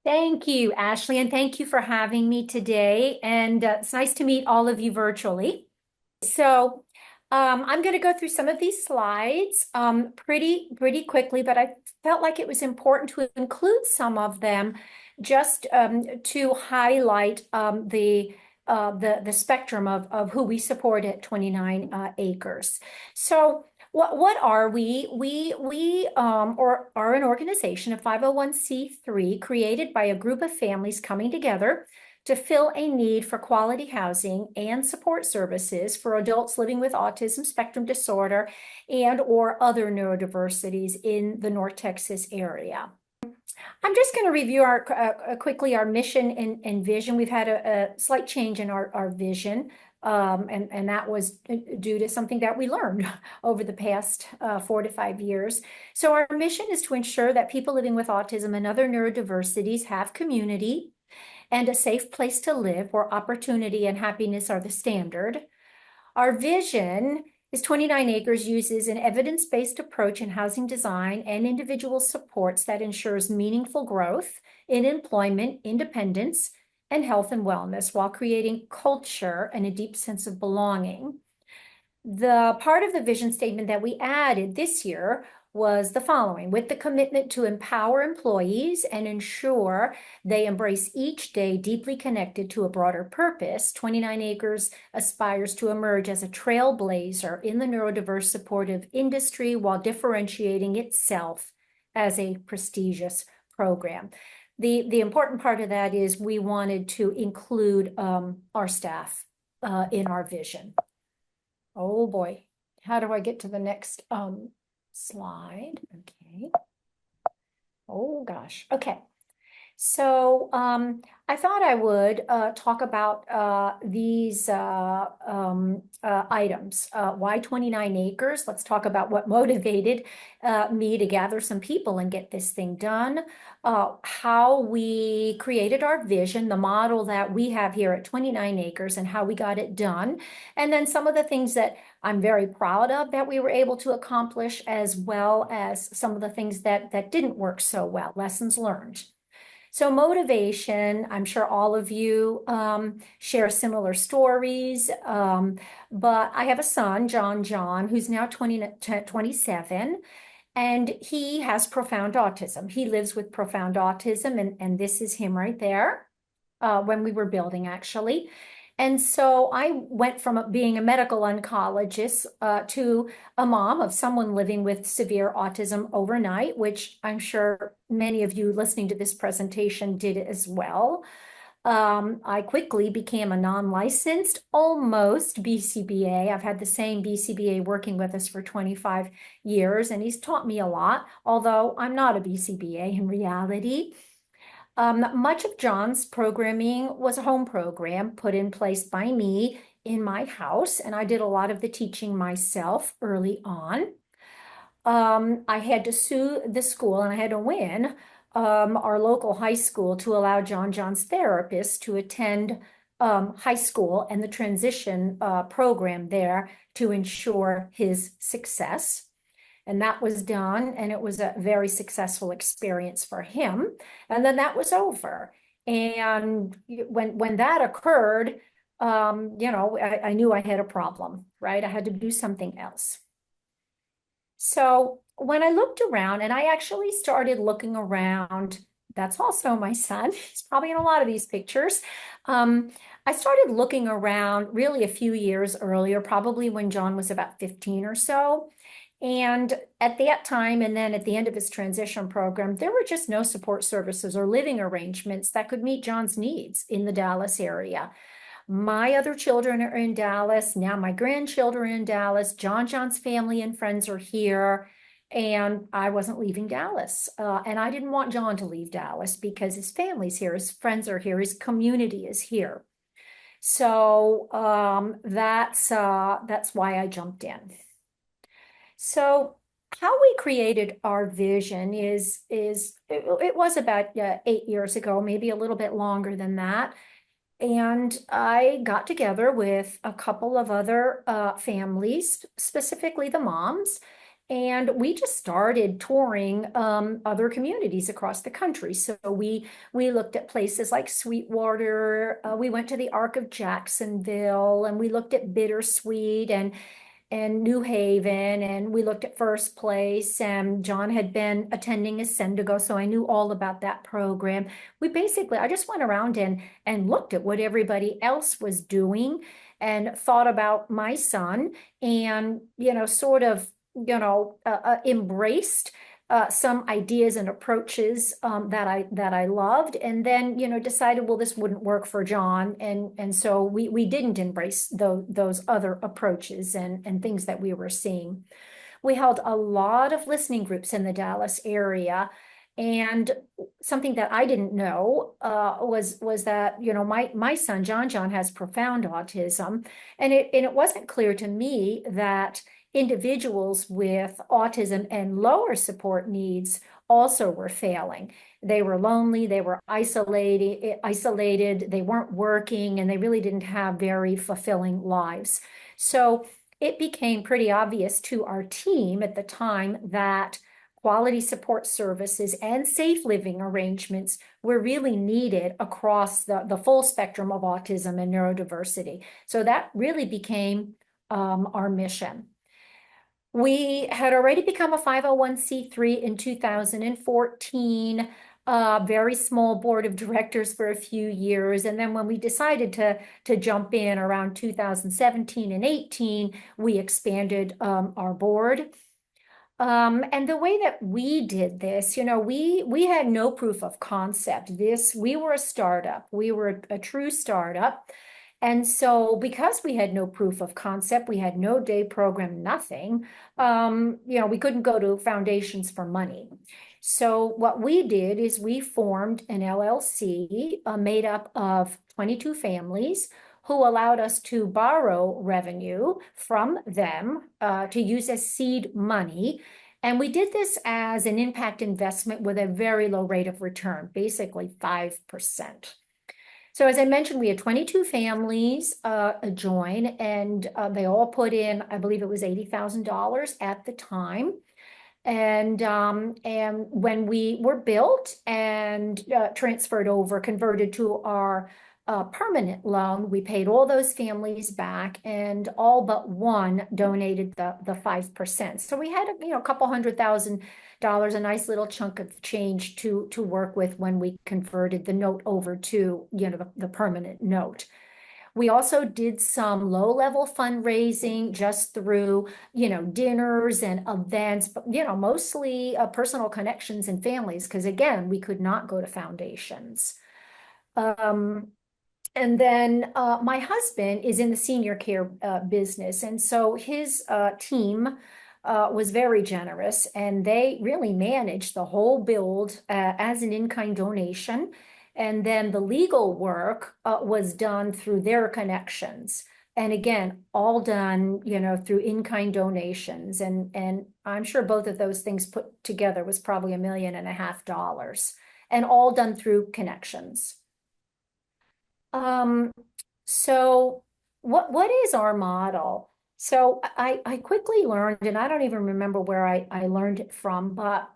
Thank you, Ashley, and thank you for having me today. And it's nice to meet all of you virtually. So I'm going to go through some of these slides pretty quickly, but I felt like it was important to include some of them just to highlight the spectrum of who we support at 29 acres. So what are we? We are an organization, a 501c3, created by a group of families coming together to fill a need for quality housing and support services for adults living with autism spectrum disorder and or other neurodiversities in the North Texas area. I'm just going to review quickly our mission and vision. We've had a slight change in our vision, and that was due to something that we learned over the past 4 to 5 years. So our mission is to ensure that people living with autism and other neurodiversities have community and a safe place to live where opportunity and happiness are the standard. Our vision is 29 Acres uses an evidence-based approach in housing design and individual supports that ensures meaningful growth in employment, independence, and health and wellness while creating culture and a deep sense of belonging. The part of the vision statement that we added this year was the following: with the commitment to empower employees and ensure they embrace each day deeply connected to a broader purpose, 29 Acres aspires to emerge as a trailblazer in the neurodiverse supportive industry while differentiating itself as a prestigious program. The important part of that is we wanted to include our staff in our vision. Oh boy, how do I get to the next slide? Okay. Oh gosh. Okay. So I thought I would talk about these items. Why 29 acres? Let's talk about what motivated me to gather some people and get this thing done. How we created our vision, the model that we have here at 29 acres and how we got it done. And then some of the things that I'm very proud of that we were able to accomplish, as well as some of the things that didn't work so well, lessons learned. So motivation, I'm sure all of you share similar stories, but I have a son, John, who's now 27, and he has profound autism. He lives with profound autism, and this is him right there when we were building, actually. And so I went from being a medical oncologist to a mom of someone living with severe autism overnight, which I'm sure many of you listening to this presentation did as well. I quickly became a non-licensed, almost BCBA. I've had the same BCBA working with us for 25 years, and he's taught me a lot, although I'm not a BCBA in reality. Much of John's programming was a home program put in place by me in my house, and I did a lot of the teaching myself early on. I had to sue the school, and I had to win our local high school to allow John's therapist to attend high school and the transition program there to ensure his success. And that was done, and it was a very successful experience for him. And then that was over. And when that occurred, I knew I had a problem, right? I had to do something else. So when I looked around, and I actually started looking around, that's also my son. He's probably in a lot of these pictures. I started looking around really a few years earlier, probably when John was about 15 or so. And at that time, and then at the end of his transition program, there were just no support services or living arrangements that could meet John's needs in the Dallas area. My other children are in Dallas. Now my grandchildren are in Dallas. John's family and friends are here. And I wasn't leaving Dallas. And I didn't want John to leave Dallas because his family's here, his friends are here, his community is here. So that's why I jumped in. So how we created our vision is it was about 8 years ago, maybe a little bit longer than that. And I got together with a couple of other families, specifically the moms, And we just started touring other communities across the country. So we looked at places like Sweetwater. We went to the Ark of Jacksonville, and we looked at Bittersweet and New Haven, and we looked at First Place. And John had been attending Ascendigo, so I knew all about that program. I just went around and looked at what everybody else was doing and thought about my son, and sort of embraced some ideas and approaches that I loved, and then decided, well, this wouldn't work for John, and so we didn't embrace those other approaches and things that we were seeing. We held a lot of listening groups in the Dallas area. And something that I didn't know was that my son John has profound autism, and it wasn't clear to me that individuals with autism and lower support needs also were failing. They were lonely, they were isolated, they weren't working, and they really didn't have very fulfilling lives. So it became pretty obvious to our team at the time that quality support services and safe living arrangements were really needed across the full spectrum of autism and neurodiversity. So that really became our mission. We had already become a 501c3 in 2014, a very small board of directors for a few years. And then when we decided to jump in around 2017 and 18, we expanded our board. And the way that we did this, we had no proof of concept. We were a startup. We were a true startup. And so because we had no proof of concept, we had no day program, nothing, we couldn't go to foundations for money. So what we did is we formed an LLC made up of 22 families who allowed us to borrow revenue from them to use as seed money. And we did this as an impact investment with a very low rate of return, basically 5%. So as I mentioned, we had 22 families join, and they all put in, I believe it was $80,000 at the time. And when we were built and transferred over, converted to our permanent loan, we paid all those families back, and all but one donated the 5%. So we had a couple $100,000, a nice little chunk of change to work with when we converted the note over to the permanent note. We also did some low-level fundraising just through, dinners and events, but, mostly personal connections and families, because again, we could not go to foundations. And then my husband is in the senior care business, and so his team was very generous, and they really managed the whole build as an in-kind donation. And then the legal work was done through their connections. And again, all done, through in-kind donations. And I'm sure both of those things put together was probably $1.5 million, and all done through connections. So what is our model? So I quickly learned, and I don't even remember where I learned it from, but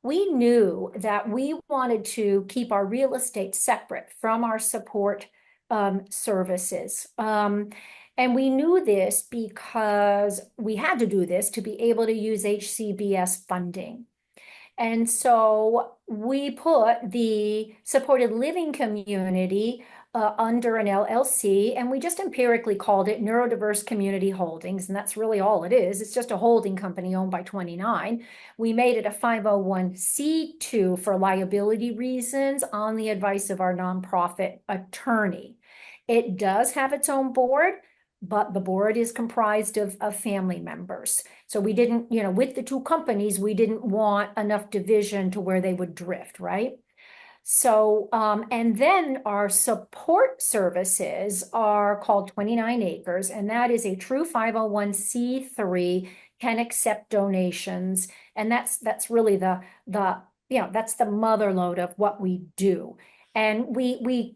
we knew that we wanted to keep our real estate separate from our support services. And we knew this because we had to do this to be able to use HCBS funding. And so we put the supported living community under an LLC, and we just empirically called it Neurodiverse Community Holdings, and that's really all it is. It's just a holding company owned by 29. We made it a 501c2 for liability reasons on the advice of our nonprofit attorney. It does have its own board, but the board is comprised of family members. So we didn't, with the two companies, we didn't want enough division to where they would drift, right? So, and then our support services are called 29 Acres, and that is a true 501c3, can accept donations. And that's really that's the mother lode of what we do. And we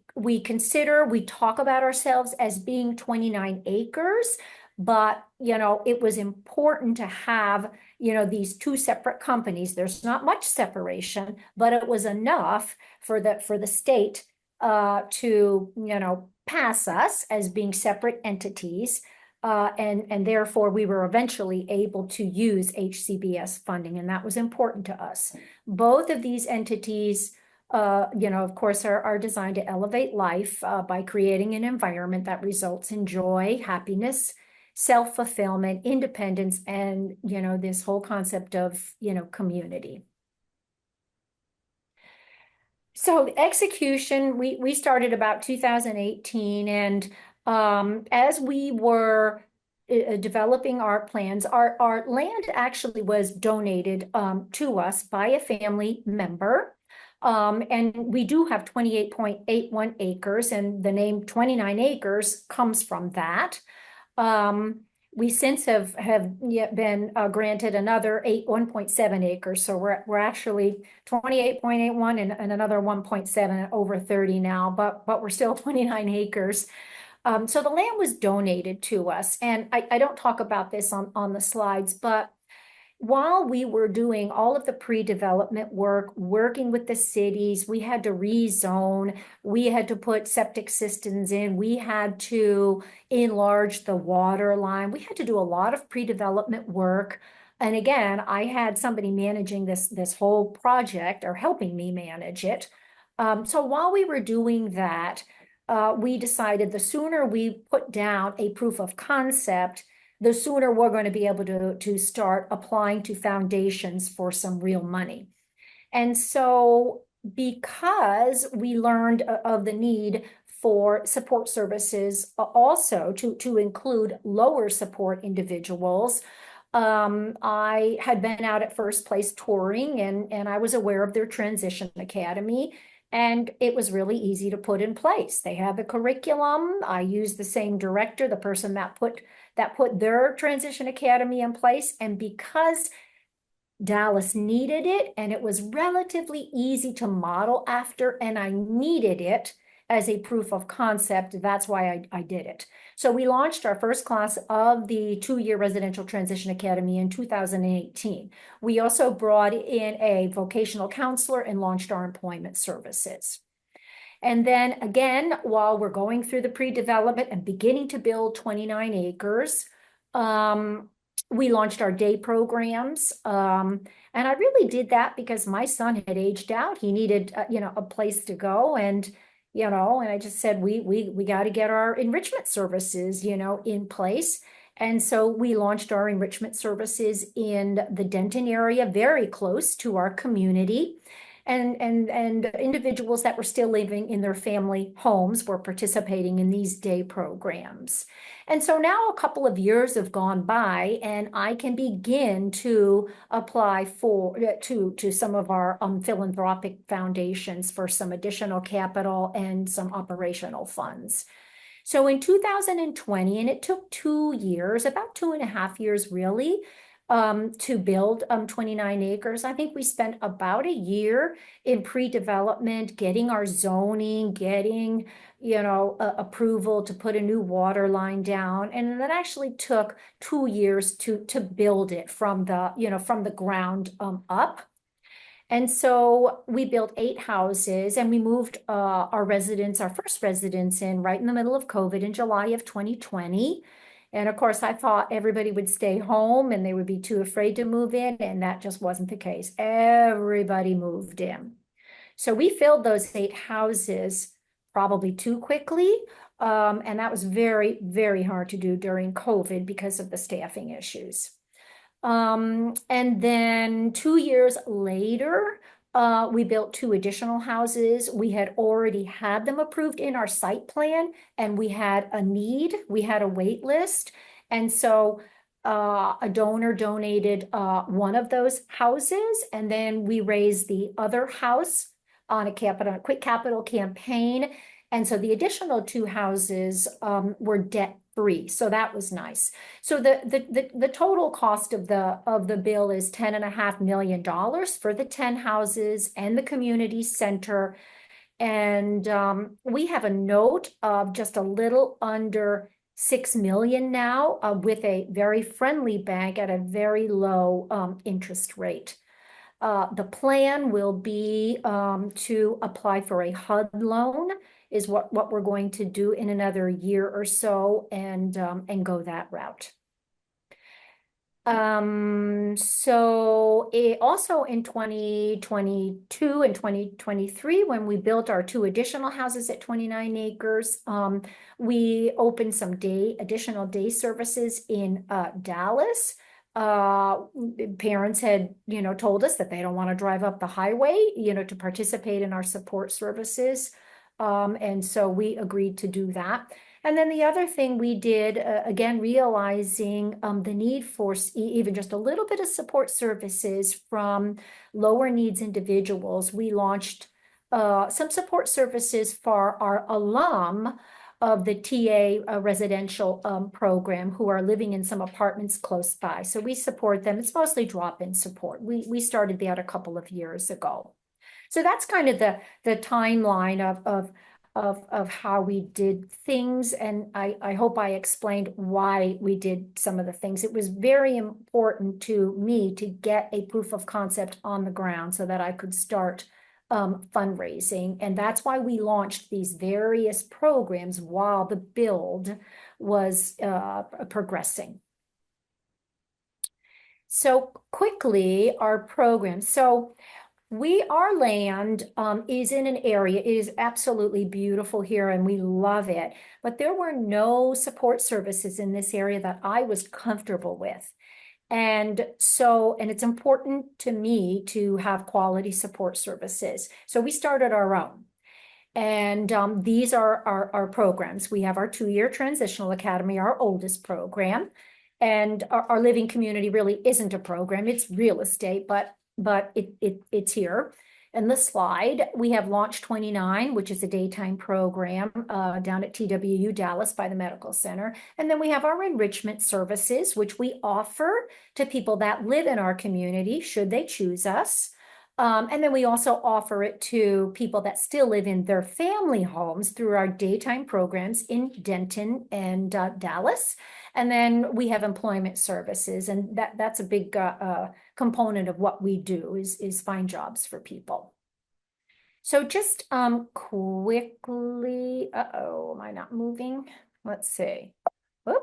talk about ourselves as being 29 acres, but, it was important to have, these two separate companies. There's not much separation, but it was enough for the state to, pass us as being separate entities. And therefore, we were eventually able to use HCBS funding, and that was important to us. Both of these entities, of course, are designed to elevate life by creating an environment that results in joy, happiness, self-fulfillment, independence, and, this whole concept of, community. So the execution, we started about 2018, and as we were developing our plans, our land actually was donated to us by a family member. And we do have 28.81 acres, and the name 29 acres comes from that. We since have yet been granted another 1.7 acres. So we're actually 28.81 and another 1.7, over 30 now, but we're still 29 acres. So the land was donated to us. And I don't talk about this on the slides, but while we were doing all of the pre-development work, working with the cities, we had to rezone, we had to put septic systems in, we had to enlarge the water line, we had to do a lot of pre-development work. And again, I had somebody managing this whole project, or helping me manage it. So while we were doing that, we decided the sooner we put down a proof of concept, the sooner we're going to be able to start applying to foundations for some real money. And so because we learned of the need for support services also to include lower support individuals, I had been out at First Place touring, and I was aware of their transition academy. And it was really easy to put in place. They had the curriculum. I used the same director, the person that put their transition academy in place. And because Dallas needed it, and it was relatively easy to model after, and I needed it as a proof of concept, that's why I did it. So we launched our first class of the 2-year residential transition academy in 2018. We also brought in a vocational counselor and launched our employment services. And then again, while we're going through the pre-development and beginning to build 29 acres, we launched our day programs. And I really did that because my son had aged out. He needed, a place to go. And and I just said, we got to get our enrichment services, in place. And so we launched our enrichment services in the Denton area, very close to our community. And individuals that were still living in their family homes were participating in these day programs. And so now a couple of years have gone by, and I can begin to apply to some of our philanthropic foundations for some additional capital and some operational funds. So in 2020, and it took 2 years, about 2.5 years really, to build 29 acres. I think we spent about a year in pre-development, getting our zoning, getting, approval to put a new water line down. And that actually took 2 years to build it from the ground up. And so we built 8 houses, and we moved our first residents in right in the middle of COVID in July of 2020. And of course, I thought everybody would stay home and they would be too afraid to move in, and that just wasn't the case. Everybody moved in. So we filled those 8 houses probably too quickly. And that was very, very hard to do during COVID because of the staffing issues. And then 2 years later, we built 2 additional houses. We had already had them approved in our site plan, and we had a need, we had a wait list. And so a donor donated one of those houses, and then we raised the other house on a quick capital campaign. And so the additional 2 houses were debt free. So that was nice. So the total cost of the bill is $10.5 million for the 10 houses and the community center. And we have a note of just a little under 6 million now, with a very friendly bank at a very low interest rate. The plan will be to apply for a HUD loan, is what we're going to do in another year or so, and go that route. Also in 2022 and 2023, when we built our 2 additional houses at 29 acres, we opened some additional day services in Dallas. Parents had, told us that they don't want to drive up the highway, to participate in our support services. And so we agreed to do that. And then the other thing we did, again, realizing the need for even just a little bit of support services from lower needs individuals, we launched some support services for our alum of the TA residential program who are living in some apartments close by. So we support them. It's mostly drop-in support. We started that a couple of years ago. So that's kind of the timeline of how we did things. And I hope I explained why we did some of the things. It was very important to me to get a proof of concept on the ground so that I could start fundraising. And that's why we launched these various programs while the build was progressing. So quickly, our program. So our land is in an area, it is absolutely beautiful here and we love it, but there were no support services in this area that I was comfortable with. And it's important to me to have quality support services. So we started our own. And these are our programs. We have our 2-year Transitional Academy, our oldest program. And our living community really isn't a program, it's real estate, but it's here. In the slide, we have Launch 29, which is a daytime program down at TWU Dallas by the Medical Center. And then we have our enrichment services, which we offer to people that live in our community, should they choose us. And then we also offer it to people that still live in their family homes through our daytime programs in Denton and Dallas. And then we have employment services, and that's a big component of what we do is find jobs for people. So just quickly, am I not moving? Let's see. Whoop.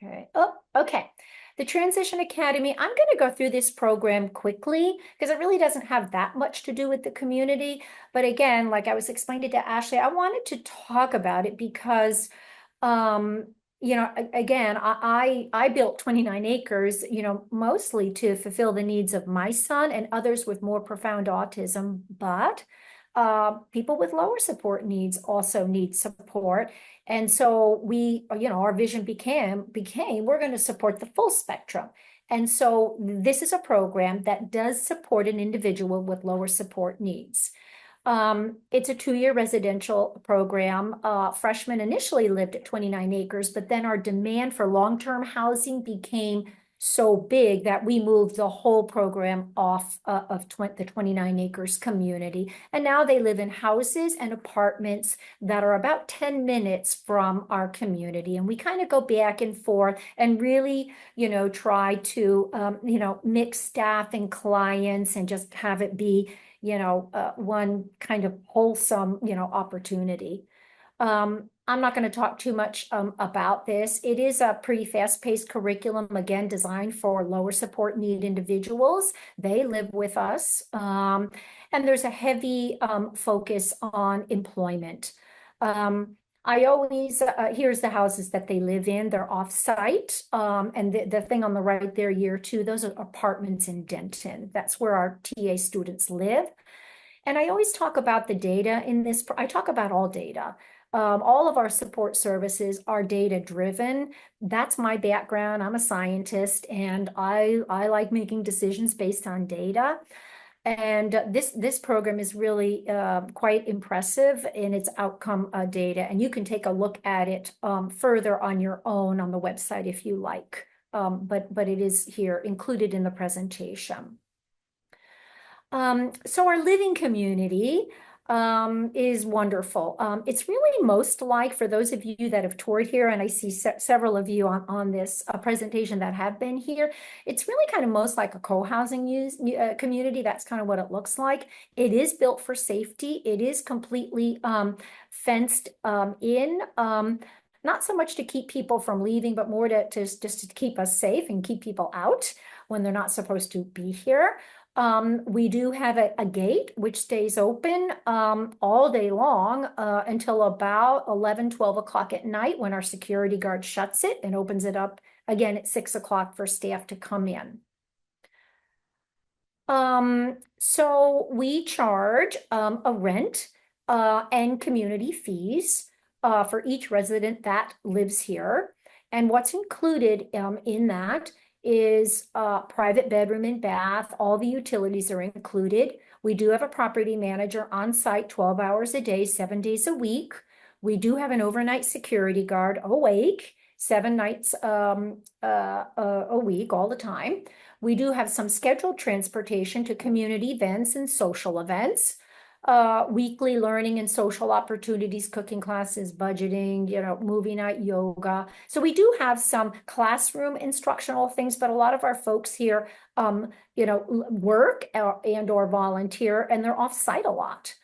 Okay. Oh, okay. The Transition Academy, I'm going to go through this program quickly because it really doesn't have that much to do with the community. But again, like I was explaining to Ashley, I wanted to talk about it because again, I built 29 acres, mostly to fulfill the needs of my son and others with more profound autism, but people with lower support needs also need support. And so our vision became, we're going to support the full spectrum. And so this is a program that does support an individual with lower support needs. It's a 2-year residential program. Freshmen initially lived at 29 acres, but then our demand for long-term housing became so big that we moved the whole program off of the 29 acres community. And now they live in houses and apartments that are about 10 minutes from our community. And we kind of go back and forth and really, try to, mix staff and clients and just have it be one kind of wholesome, opportunity. I'm not going to talk too much about this. It is a pretty fast-paced curriculum, again, designed for lower support need individuals. They live with us. And there's a heavy focus on employment. I always, here's the houses that they live in. They're off-site. And the thing on the right there, year 2, those are apartments in Denton. That's where our TA students live. And I always talk about the data in this. I talk about all data. All of our support services are data-driven. That's my background. I'm a scientist, and I like making decisions based on data. And this program is really quite impressive in its outcome data. And you can take a look at it further on your own on the website if you like. But it is here included in the presentation. So our living community, is wonderful. It's really most like, for those of you that have toured here, and I see several of you on this presentation that have been here, it's really kind of most like a co-housing community. That's kind of what it looks like. It is built for safety. It is completely fenced in. Not so much to keep people from leaving, but more to just to keep us safe and keep people out when they're not supposed to be here. We do have a gate which stays open all day long until about 11, 12 o'clock at night when our security guard shuts it and opens it up again at 6 o'clock for staff to come in. So we charge a rent and community fees for each resident that lives here. And what's included in that is private bedroom and bath. All the utilities are included. We do have a property manager on site 12 hours a day, 7 days a week. We do have an overnight security guard awake 7 nights a week, all the time. We do have some scheduled transportation to community events and social events, weekly learning and social opportunities, cooking classes, budgeting, movie night, yoga. So we do have some classroom instructional things, but a lot of our folks here, work and or volunteer, and they're off-site a lot.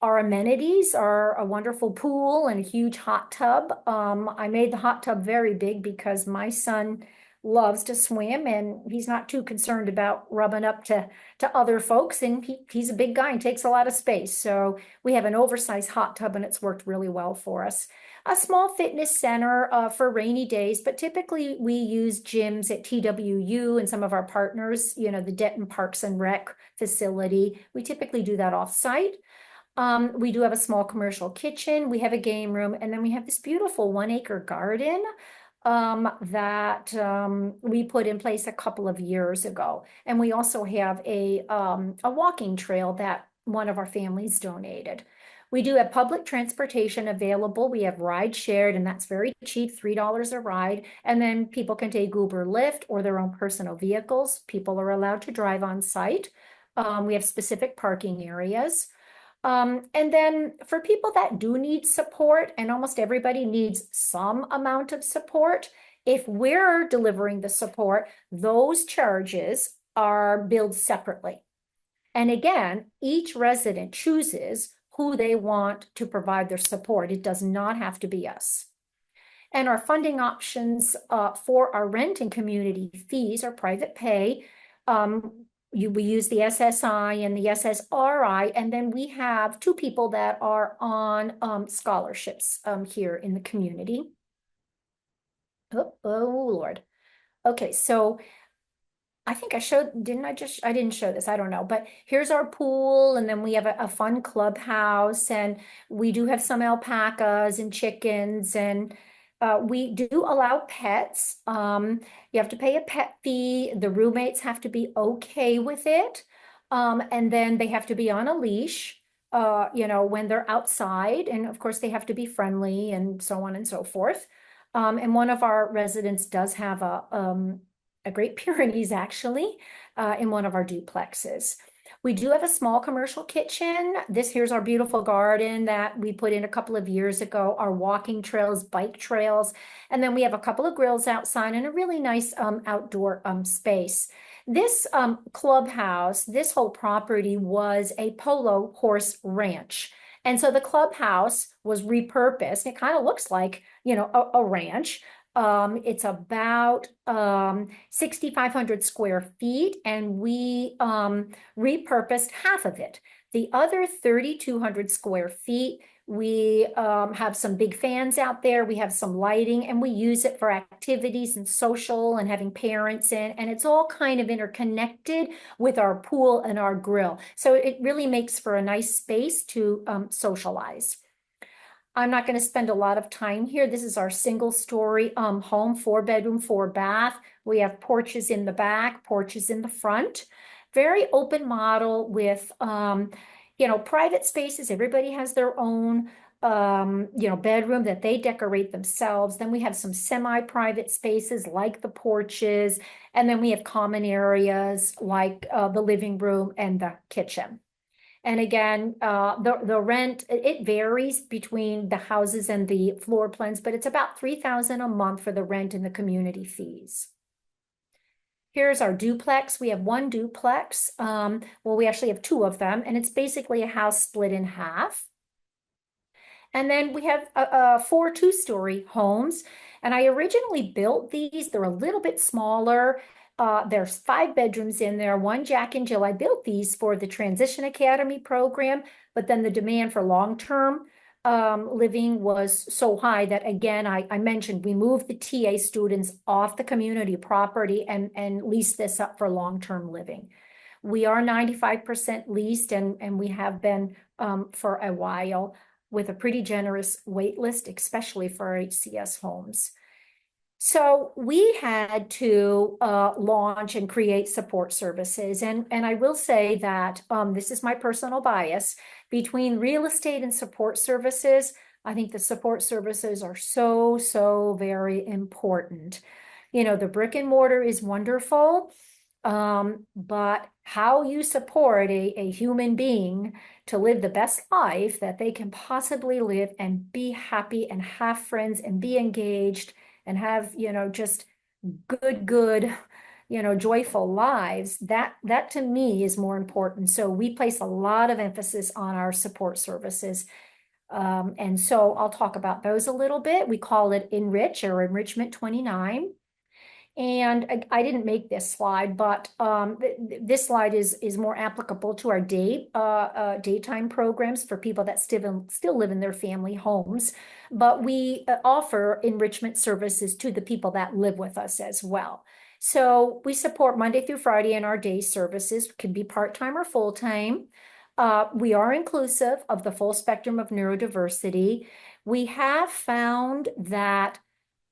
Our amenities are a wonderful pool and a huge hot tub. I made the hot tub very big because my son loves to swim and he's not too concerned about rubbing up to other folks, and he's a big guy and takes a lot of space. So we have an oversized hot tub and it's worked really well for us. A small fitness center for rainy days, but typically we use gyms at TWU and some of our partners, the Denton Parks and Rec facility. We typically do that off-site. We do have a small commercial kitchen. We have a game room, and then we have this beautiful 1-acre garden that we put in place a couple of years ago. And we also have a walking trail that one of our families donated. We do have public transportation available. We have ride shared, and that's very cheap, $3 a ride. And then people can take Uber, Lyft, or their own personal vehicles. People are allowed to drive on site. We have specific parking areas. And then for people that do need support, and almost everybody needs some amount of support, if we're delivering the support, those charges are billed separately. And again, each resident chooses who they want to provide their support. It does not have to be us. And our funding options for our rent and community fees are private pay. We use the SSI and the SSRI, and then we have 2 people that are on scholarships here in the community. Oh, Lord. Okay, so I think I showed, I didn't show this, I don't know, but here's our pool, and then we have a fun clubhouse, and we do have some alpacas and chickens, and we do allow pets. You have to pay a pet fee. The roommates have to be okay with it. And then they have to be on a leash, when they're outside. And of course, they have to be friendly and so on and so forth. And one of our residents does have a Great Pyrenees, actually, in one of our duplexes. We do have a small commercial kitchen. Here's our beautiful garden that we put in a couple of years ago, our walking trails, bike trails, and then we have a couple of grills outside and a really nice outdoor space. This clubhouse, this whole property was a polo horse ranch. And so the clubhouse was repurposed. It kind of looks like, a ranch. It's about 6,500 square feet, and we repurposed half of it. The other 3,200 square feet, we have some big fans out there. We have some lighting, and we use it for activities and social and having parents in, and it's all kind of interconnected with our pool and our grill. So it really makes for a nice space to socialize. I'm not going to spend a lot of time here. This is our single-story home, 4-bedroom, 4-bath. We have porches in the back, porches in the front. Very open model with, private spaces. Everybody has their own, bedroom that they decorate themselves. Then we have some semi-private spaces like the porches. And then we have common areas like the living room and the kitchen. And again, the rent, it varies between the houses and the floor plans, but it's about $3,000 a month for the rent and the community fees. Here's our duplex. We have one duplex. Well, we actually have two of them, and it's basically a house split in half. And then we have four two-story homes. And I originally built these. They're a little bit smaller. There's 5 bedrooms in there, one Jack and Jill. I built these for the Transition Academy program, but then the demand for long-term living was so high that, again, I mentioned we moved the TA students off the community property and leased this up for long-term living. We are 95% leased, and we have been for a while, with a pretty generous wait list, especially for HCS homes. So we had to launch and create support services. And I will say that this is my personal bias. Between real estate and support services, I think the support services are so, so very important. You know, the brick and mortar is wonderful, but how you support a human being to live the best life that they can possibly live and be happy and have friends and be engaged and have, you know, just good, you know, joyful lives, that to me is more important. So we place a lot of emphasis on our support services. And so I'll talk about those a little bit. We call it Enrich or Enrichment 29. And I didn't make this slide, but this slide is more applicable to our daytime programs for people that still live in their family homes. But we offer enrichment services to the people that live with us as well. So we support Monday through Friday in our day services, can be part-time or full-time. We are inclusive of the full spectrum of neurodiversity. We have found that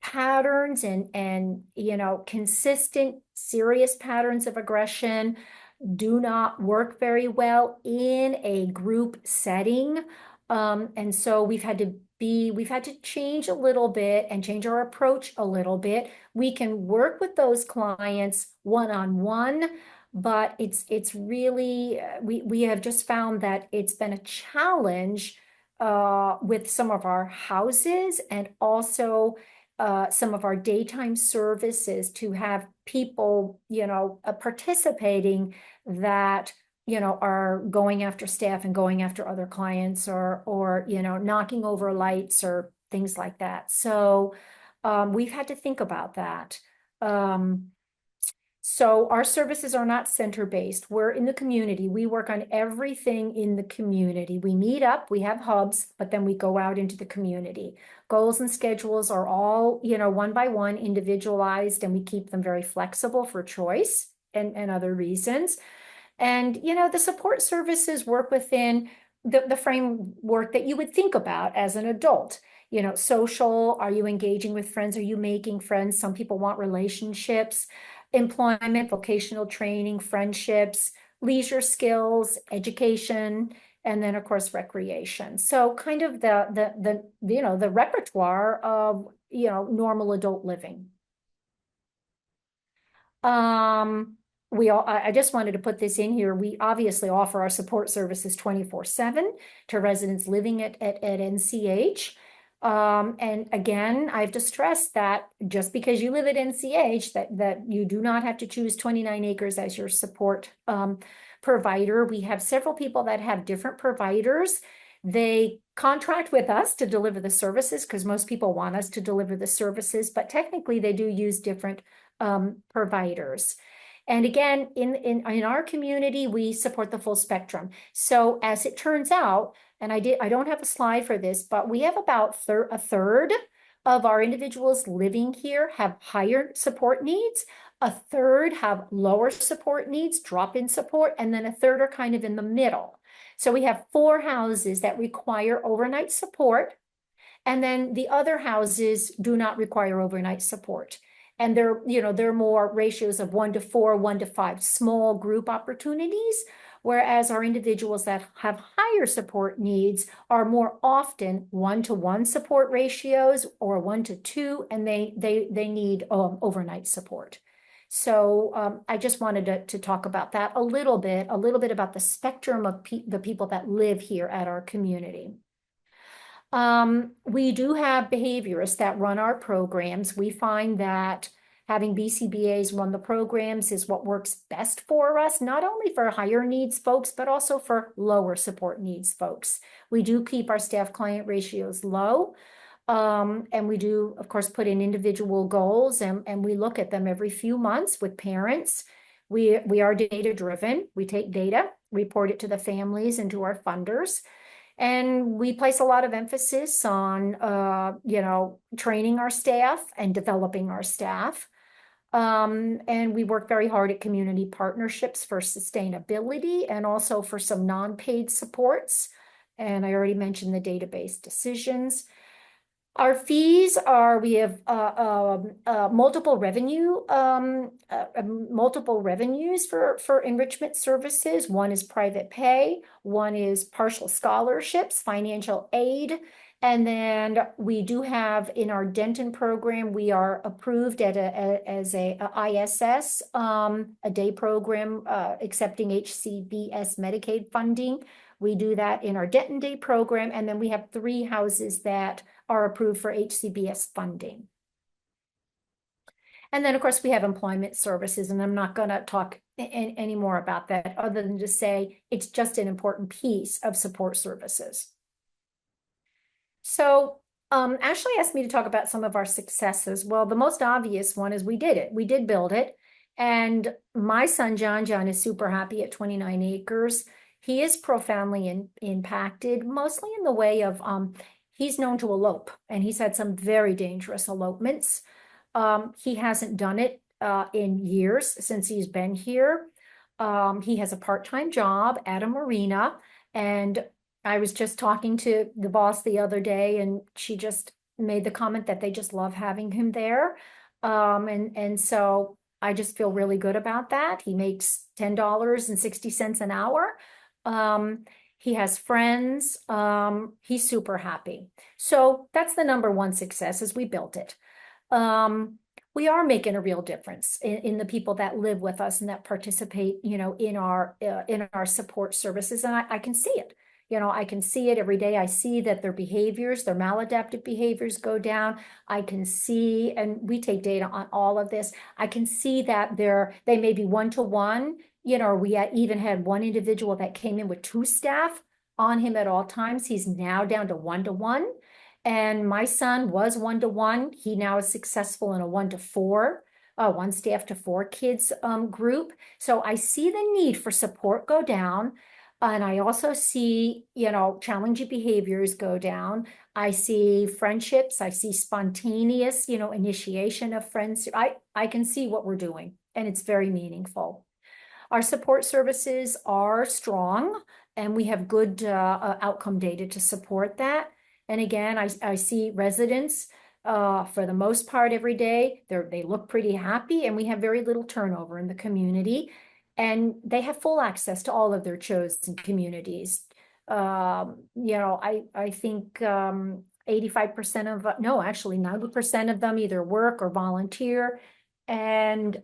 patterns and you know, consistent serious patterns of aggression do not work very well in a group setting. And so we've had to change a little bit and change our approach a little bit. We can work with those clients one-on-one, but it's really we have just found that it's been a challenge with some of our houses and also some of our daytime services to have people, you know, participating that, you know, are going after staff and going after other clients or, you know, knocking over lights or things like that. So we've had to think about that. So our services are not center-based. We're in the community. We work on everything in the community. We meet up, we have hubs, but then we go out into the community. Goals and schedules are all, you know, one by one, individualized, and we keep them very flexible for choice and other reasons. And, you know, the support services work within the framework that you would think about as an adult. You know, social, are you engaging with friends? Are you making friends? Some people want relationships. Employment, vocational training, friendships, leisure skills, education, and then of course recreation. So kind of the you know, the repertoire of, you know, normal adult living. I just wanted to put this in here. We obviously offer our support services 24/7 to residents living at NCH. And again, I have to stress that just because you live at NCH, that you do not have to choose 29 acres as your support provider. We have several people that have different providers. They contract with us to deliver the services because most people want us to deliver the services, but technically they do use different providers. And again, in our community, we support the full spectrum. So as it turns out, and I don't have a slide for this, but we have about a third of our individuals living here have higher support needs. A third have lower support needs, drop-in support, and then a third are kind of in the middle. So we have 4 houses that require overnight support, and then the other houses do not require overnight support. And they're, you know, they're more ratios of 1-4, 1-5, small group opportunities, whereas our individuals that have higher support needs are more often 1-to-1 support ratios or 1-to-2, and they need overnight support. So I just wanted to talk about that a little bit about the spectrum of the people that live here at our community. We do have behaviorists that run our programs. We find that having BCBAs run the programs is what works best for us, not only for higher needs folks, but also for lower support needs folks. We do keep our staff client ratios low. And we do, of course, put in individual goals and we look at them every few months with parents. We are data driven. We take data, report it to the families and to our funders. And we place a lot of emphasis on, training our staff and developing our staff. And we work very hard at community partnerships for sustainability and also for some non-paid supports. And I already mentioned the database decisions. Our fees are, we have multiple revenues for enrichment services. One is private pay, one is partial scholarships, financial aid. And then we do have in our Denton program, we are approved as a ISS, a day program accepting HCBS Medicaid funding. We do that in our Denton Day program, and then we have 3 houses that are approved for HCBS funding. And then, of course, we have employment services, and I'm not going to talk any more about that other than to say it's just an important piece of support services. So Ashley asked me to talk about some of our successes. Well, the most obvious one is we did it. We did build it. And my son, John is super happy at 29 acres. He is profoundly impacted, mostly in the way of he's known to elope, and he's had some very dangerous elopements. He hasn't done it in years since he's been here. He has a part-time job at a marina, and I was just talking to the boss the other day, and she just made the comment that they just love having him there. And so I just feel really good about that. He makes $10.60 an hour. He has friends. He's super happy. So that's the number one success is we built it. We are making a real difference in the people that live with us and that participate, in our support services. And I can see it. I can see it every day. I see that their behaviors, their maladaptive behaviors go down. I can see, and we take data on all of this. I can see that they may be one-to-one, or we even had one individual that came in with 2 staff on him at all times. He's now down to one-to-one. And my son was one-to-one. He now is successful in a 1-to-4, 1 staff to 4 kids group. So I see the need for support go down. And I also see, challenging behaviors go down. I see friendships. I see spontaneous, initiation of friends. I can see what we're doing, and it's very meaningful. Our support services are strong, and we have good outcome data to support that. And again, I see residents for the most part every day. They look pretty happy, and we have very little turnover in the community. And they have full access to all of their chosen communities. I think 85% of, no, actually 90% of them either work or volunteer. And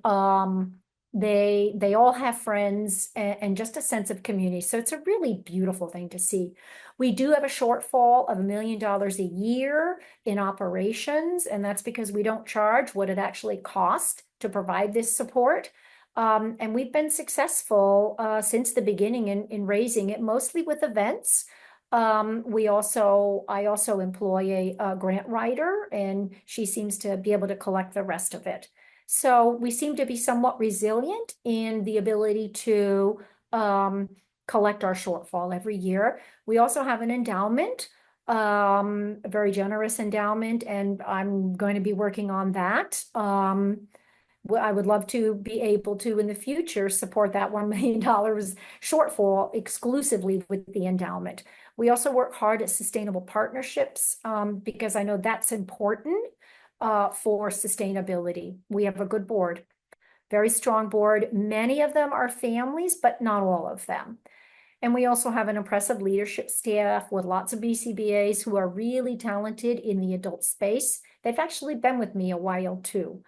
they all have friends and just a sense of community. So it's a really beautiful thing to see. We do have a shortfall of $1 million a year in operations, and that's because we don't charge what it actually costs to provide this support. And we've been successful since the beginning in raising it, mostly with events. I also employ a grant writer, and she seems to be able to collect the rest of it. So we seem to be somewhat resilient in the ability to collect our shortfall every year. We also have an endowment, a very generous endowment, and I'm going to be working on that. I would love to be able to, in the future, support that $1 million shortfall exclusively with the endowment. We also work hard at sustainable partnerships because I know that's important for sustainability. We have a good board, very strong board. Many of them are families, but not all of them. And we also have an impressive leadership staff with lots of BCBAs who are really talented in the adult space. They've actually been with me a while too.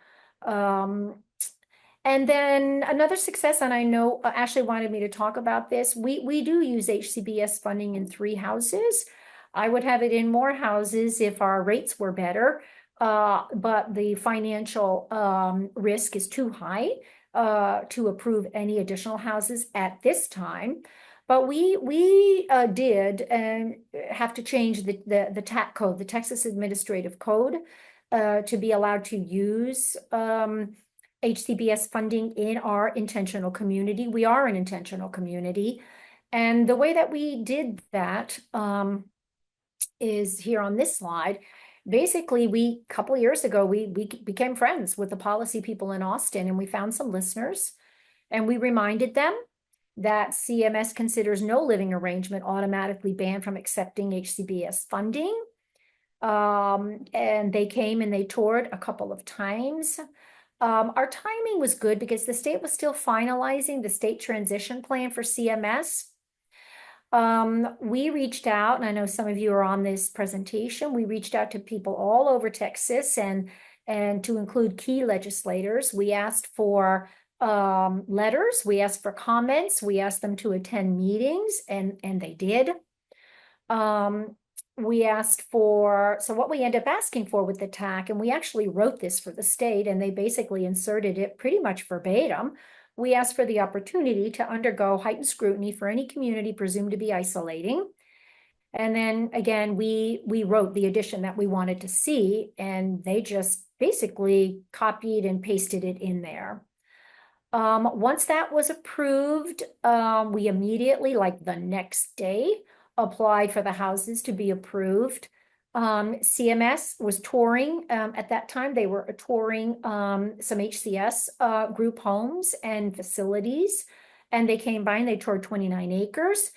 And then another success, and I know Ashley wanted me to talk about this. We do use HCBS funding in 3 houses. I would have it in more houses if our rates were better, but the financial risk is too high to approve any additional houses at this time. But we did have to change the TAC code, the Texas Administrative Code, to be allowed to use HCBS funding in our intentional community. We are an intentional community. And the way that we did that is here on this slide. Basically, a couple years ago, we became friends with the policy people in Austin, and we found some listeners, and we reminded them that CMS considers no living arrangement automatically banned from accepting HCBS funding. And they came and they toured a couple of times. Our timing was good because the state was still finalizing the state transition plan for CMS. We reached out, and I know some of you are on this presentation. We reached out to people all over Texas and to include key legislators. We asked for letters, we asked for comments, we asked them to attend meetings, and they did. We asked for, so what we end up asking for with the TAC, and we actually wrote this for the state, and they basically inserted it pretty much verbatim. We asked for the opportunity to undergo heightened scrutiny for any community presumed to be isolating. And then again, we wrote the addition that we wanted to see, and they just basically copied and pasted it in there. Once that was approved, we immediately, like the next day, applied for the houses to be approved. CMS was touring at that time. They were touring some HCS group homes and facilities, and they came by and they toured 29 acres.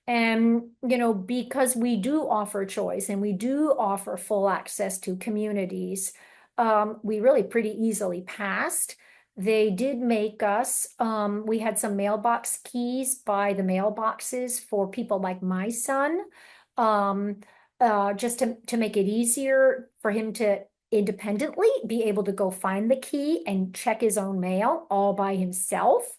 And, you know, because we do offer choice and we do offer full access to communities, we really pretty easily passed. They did make us, we had some mailbox keys by the mailboxes for people like my son, just to make it easier for him to independently be able to go find the key and check his own mail all by himself.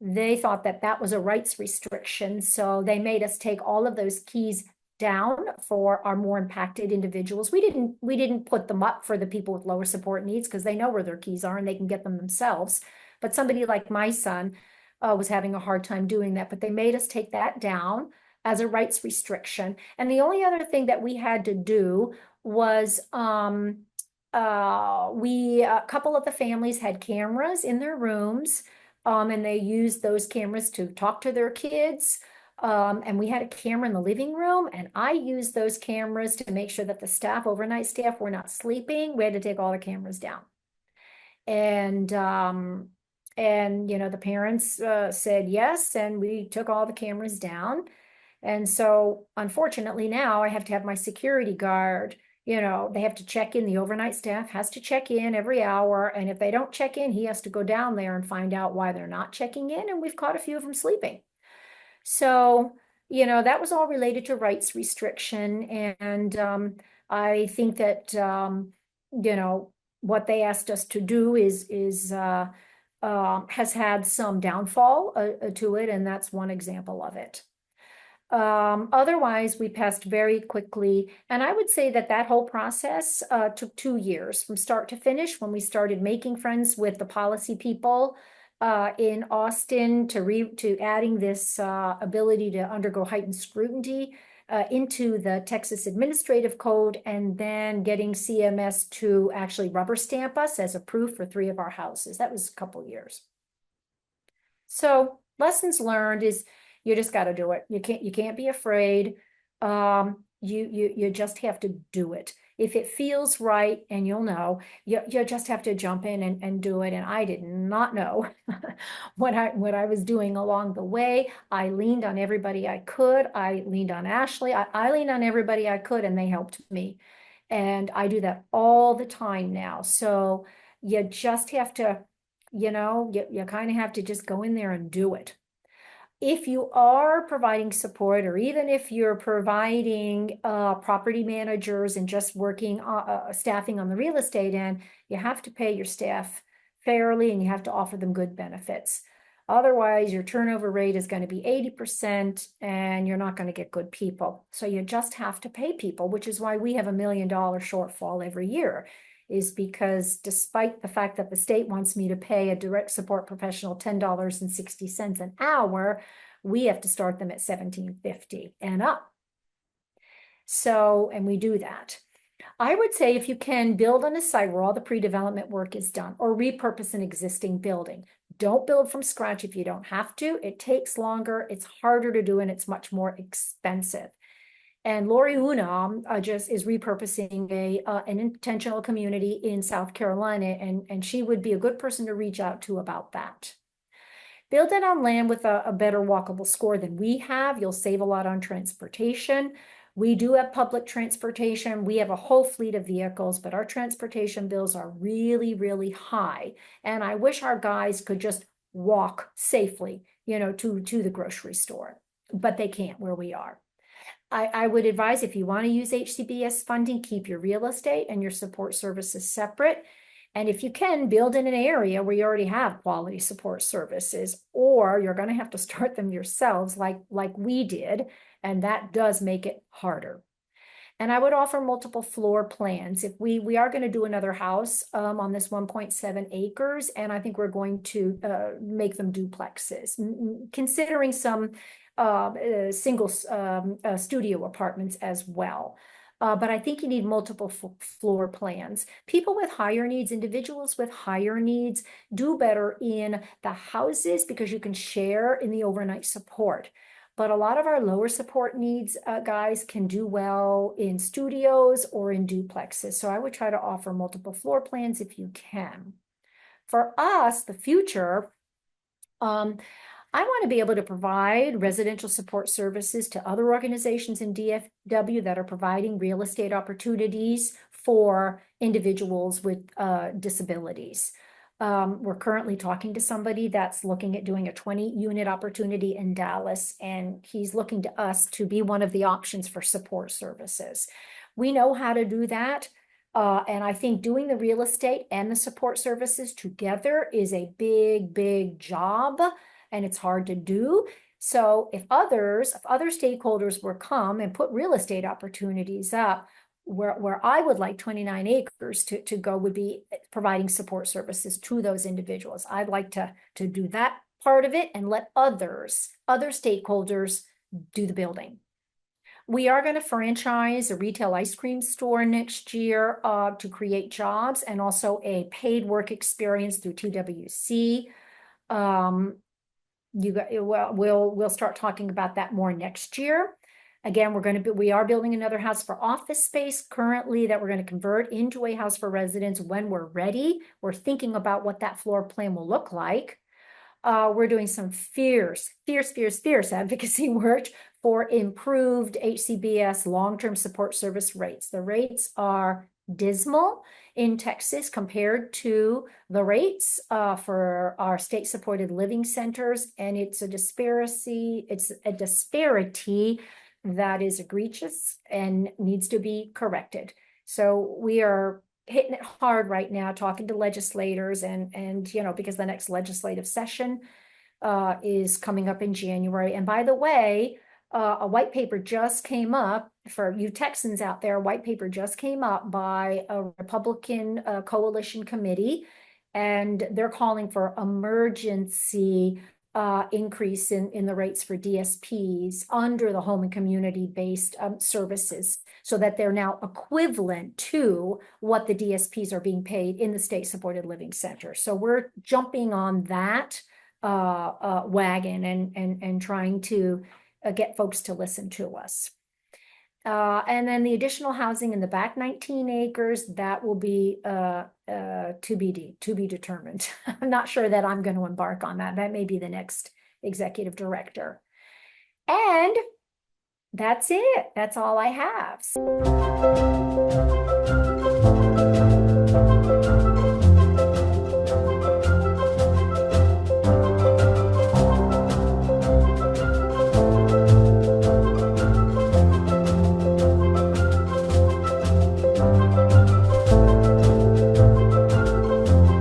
They thought that that was a rights restriction, so they made us take all of those keys down for our more impacted individuals. We didn't put them up for the people with lower support needs because they know where their keys are and they can get them themselves. But somebody like my son was having a hard time doing that, but they made us take that down as a rights restriction. And the only other thing that we had to do was a couple of the families had cameras in their rooms, and they used those cameras to talk to their kids. And we had a camera in the living room, and I used those cameras to make sure that the staff, overnight staff, were not sleeping. We had to take all the cameras down. And you know, the parents said yes, and we took all the cameras down. And so unfortunately now I have to have my security guard, you know, they have to check in. The overnight staff has to check in every hour. And if they don't check in, he has to go down there and find out why they're not checking in. And we've caught a few of them sleeping. So, you know, that was all related to rights restriction. And I think that, you know, what they asked us to do has had some downfall to it. And that's one example of it. Otherwise, we passed very quickly. And I would say that that whole process took 2 years from start to finish when we started making friends with the policy people in Austin to adding this ability to undergo heightened scrutiny into the Texas Administrative Code, and then getting CMS to actually rubber stamp us as approved for 3 of our houses. That was a couple years. So lessons learned is you just got to do it. You can't be afraid. You just have to do it. If it feels right, and you'll know, you just have to jump in and do it. And I did not know what I was doing along the way. I leaned on everybody I could. I leaned on Ashley. I leaned on everybody I could, and they helped me. And I do that all the time now. So you just have to, you know, you kind of have to just go in there and do it. If you are providing support, or even if you're providing property managers and just working, staffing on the real estate end, you have to pay your staff fairly and you have to offer them good benefits. Otherwise, your turnover rate is going to be 80% and you're not going to get good people. So you just have to pay people, which is why we have $1 million shortfall every year, is because despite the fact that the state wants me to pay a direct support professional $10.60 an hour, we have to start them at $17.50 and up. So, and we do that. I would say if you can build on a site where all the pre-development work is done, or repurpose an existing building. Don't build from scratch if you don't have to. It takes longer, it's harder to do, and it's much more expensive. And Lori Unam just is repurposing an intentional community in South Carolina, and she would be a good person to reach out to about that. Build it on land with a better walkable score than we have. You'll save a lot on transportation. We do have public transportation. We have a whole fleet of vehicles, but our transportation bills are really, really high. And I wish our guys could just walk safely, to the grocery store, but they can't where we are. I would advise, if you want to use HCBS funding, keep your real estate and your support services separate. And if you can, build in an area where you already have quality support services, or you're going to have to start them yourselves like we did. And that does make it harder. And I would offer multiple floor plans. If we are going to do another house on this 1.7 acres, and I think we're going to make them duplexes, considering some single studio apartments as well. But I think you need multiple floor plans. People with higher needs, individuals with higher needs, do better in the houses because you can share in the overnight support. But a lot of our lower support needs guys can do well in studios or in duplexes. So I would try to offer multiple floor plans if you can. For us, the future, I want to be able to provide residential support services to other organizations in DFW that are providing real estate opportunities for individuals with disabilities. We're currently talking to somebody that's looking at doing a 20-unit opportunity in Dallas, and he's looking to us to be one of the options for support services. We know how to do that. And I think doing the real estate and the support services together is a big, big job, and it's hard to do. So if other stakeholders were come and put real estate opportunities up, where I would like 29 acres to go would be providing support services to those individuals. I'd like to do that part of it and let other stakeholders do the building. We are going to franchise a retail ice cream store next year to create jobs, and also a paid work experience through TWC. We'll start talking about that more next year. Again, we are building another house for office space currently that we're going to convert into a house for residents when we're ready. We're thinking about what that floor plan will look like. We're doing some fierce advocacy work for improved HCBS long-term support service rates. The rates are dismal in Texas compared to the rates for our state-supported living centers, and it's a disparity that is egregious and needs to be corrected. So we are hitting it hard right now, talking to legislators, and because the next legislative session is coming up in January. And by the way, a white paper just came up for you Texans out there. A white paper just came up by a Republican coalition committee, and they're calling for emergency increase in the rates for DSPs under the home and community-based services, so that they're now equivalent to what the DSPs are being paid in the state-supported living center. So we're jumping on that wagon and trying to get folks to listen to us. And then the additional housing in the back 19 acres, that will be to be determined. I'm not sure that I'm going to embark on that. That may be the next executive director. And that's it. That's all I have.